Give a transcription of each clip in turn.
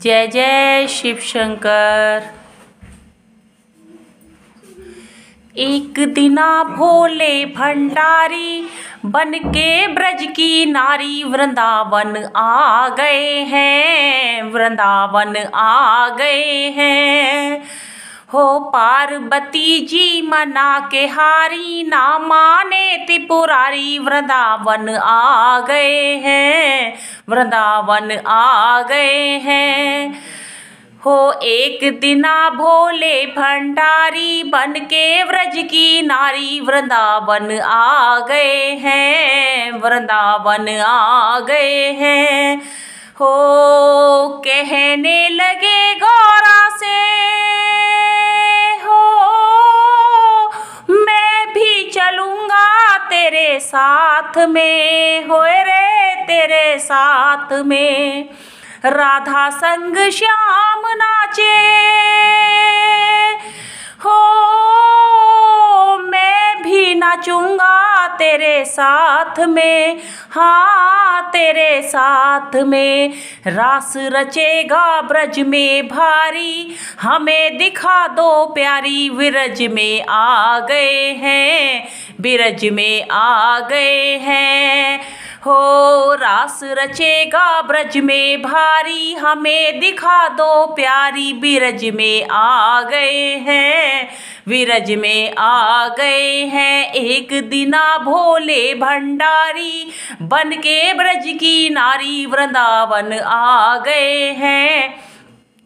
जय जय शिव शंकर। एक दिना भोले भंडारी बन के ब्रज की नारी वृंदावन आ गए हैं, वृंदावन आ गए हैं। हो पार्वती जी मना के हारी, ना माने त्रिपुरारी वृंदावन आ गए हैं, वृंदावन आ गए हैं। हो एक दिना भोले भंडारी बन के व्रज की नारी वृंदावन आ गए हैं, वृंदावन आ गए हैं। हो कहने लगे गौरा से, हो मैं भी चलूँगा तेरे साथ में, होए रे तेरे साथ में। राधा संग श्याम नाचे, हो मैं भी नाचूंगा तेरे साथ में, हाँ तेरे साथ में। रास रचेगा ब्रज में भारी, हमें दिखा दो प्यारी। विरज में आ गए हैं, बिरज में आ गए हैं। हो रास रचेगा ब्रज में भारी, हमें दिखा दो प्यारी। बिरज में आ गए हैं, विरज में आ गए हैं। एक दिना भोले भंडारी बन के ब्रज की नारी वृंदावन आ गए हैं,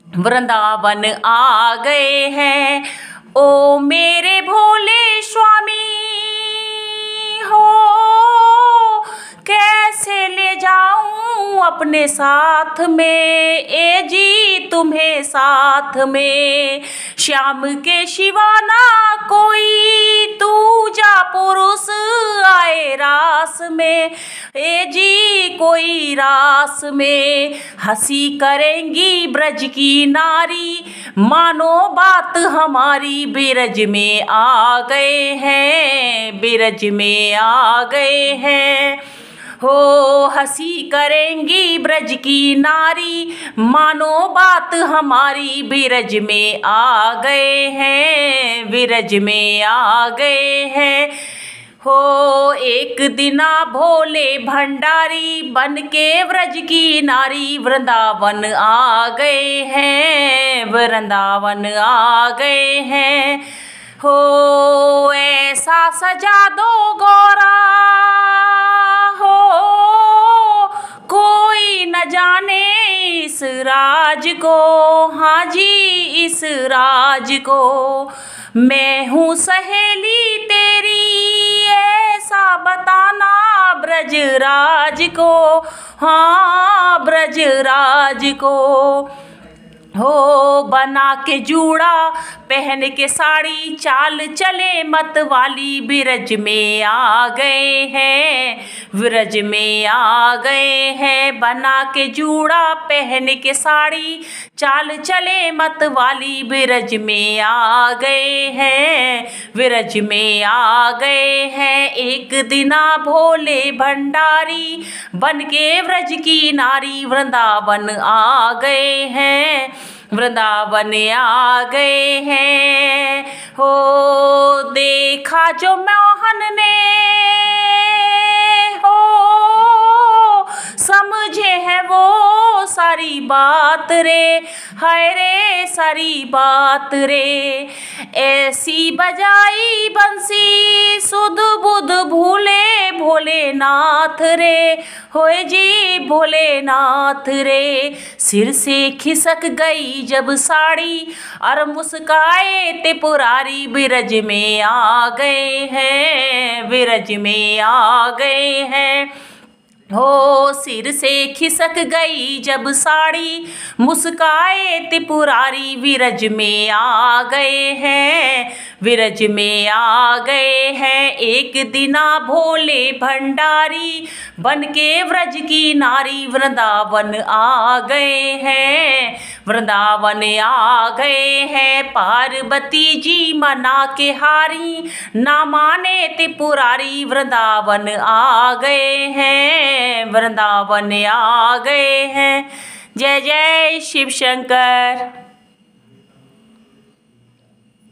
वृंदावन आ गए हैं। ओ मेरे भोले स्वामी, हो कैसे ले जाऊं अपने साथ में, ए जी तुम्हें साथ में। श्याम के शिवाना कोई दूजा पुरुष आए रास में, ए जी कोई रास में। हंसी करेंगी ब्रज की नारी, मानो बात हमारी। बिरज में आ गए हैं, बिरज में आ गए हैं। हो हंसी करेंगी ब्रज की नारी, मानो बात हमारी। बिरज में आ गए हैं, बिरज में आ गए हैं। हो एक दिना भोले भंडारी बन के व्रज की नारी वृंदावन आ गए हैं, वृंदावन आ गए हैं। हो ऐसा सजा दो गौरा, हो कोई न जाने इस राज को, हाँ जी इस राज को। मैं हूँ सहेली तेरी ऐसा बताना ब्रज राज को, हाँ ब्रज राज को। हो बना के जूड़ा पहन के साड़ी, चाल चले मत वाली। बिरज में आ गए हैं, विरज में आ गए हैं। बना के जूड़ा पहन के साड़ी, चाल चले मत वाली। बिरज में आ गए हैं, विरज में आ गए हैं। एक दिना भोले भंडारी बन के व्रज की नारी वृंदावन आ गए हैं, वृंदावन आ गए हैं। हो देखा जो मोहन ने, हो समझे है वो सारी बात रे, हाय रे सारी बात रे। ऐसी बजाई बंसी सुध बुध भूले भोलेनाथ रे, होए जी भोलेनाथ रे। सिर से खिसक गई जब साड़ी, और मुस्काए त्रिपुरारी। बिरज में आ गए हैं, बिरज में आ गए हैं। हो सिर से खिसक गई जब साड़ी, मुस्काए त्रिपुरारी। विरज में आ गए हैं, विरज में आ गए हैं। एक दिना भोले भंडारी बन के व्रज की नारी वृंदावन आ गए हैं, वृंदावन आ गए हैं। पार्वती जी मना के हारी, ना माने त्रिपुरारी। वृंदावन आ गए हैं, वृंदावन आ गए हैं। जय जय शिव शंकर।